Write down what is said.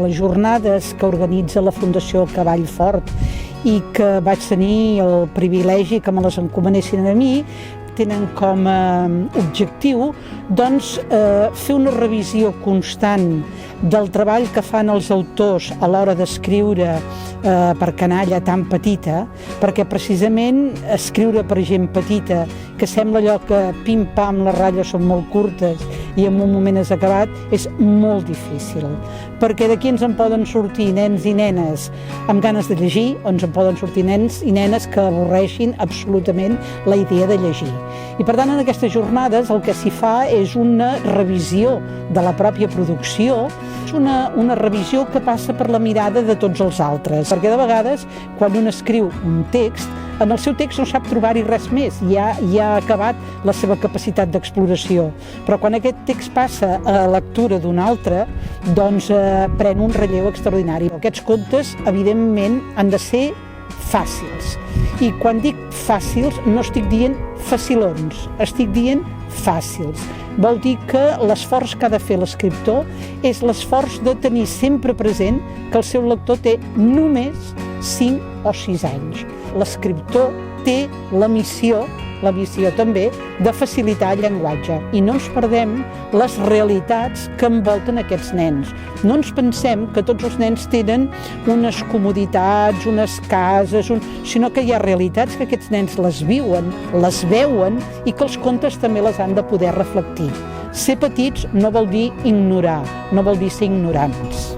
les jornades que organitza la Fundació Cavall Fort i que vaig tenir el privilegi que me les encomanessin a mi, tenen com a objectiu doncs, fer una revisió constant del treball que fan els autors a l'hora d'escriure per canalla tan petita, perquè precisament escriure per gent petita, que sembla allò que pim-pam, les ratlles són molt curtes i en un moment és acabat, és molt difícil, perquè d'aquí ens en poden sortir nens i nenes amb ganes de llegir, o ens en poden sortir nens i nenes que avorreixin absolutament la idea de llegir. I per tant, en aquestes jornades el que s'hi fa és una revisió de la pròpia producció, és una revisió que passa per la mirada de tots els altres, perquè de vegades, quan un escriu un text, en el seu text no sap trobar-hi res més, ja ha acabat la seva capacitat d'exploració. Però quan aquest text passa a la lectura d'un altre, doncs pren un relleu extraordinari. Aquests contes, evidentment, han de ser fàcils. I quan dic fàcils, no estic dient facilons, estic dient fàcils. Vol dir que l'esforç que ha de fer l'escriptor és l'esforç de tenir sempre present que el seu lector té només 5 o 6 anys. L'escriptor té la missió també de facilitar el llenguatge. I no ens perdem les realitats que envolten aquests nens. No ens pensem que tots els nens tenen unes comoditats, unes cases, sinó que hi ha realitats que aquests nens les viuen, les veuen i que els contes també les han de poder reflectir. Ser petits no vol dir ignorar, no vol dir ser ignorants.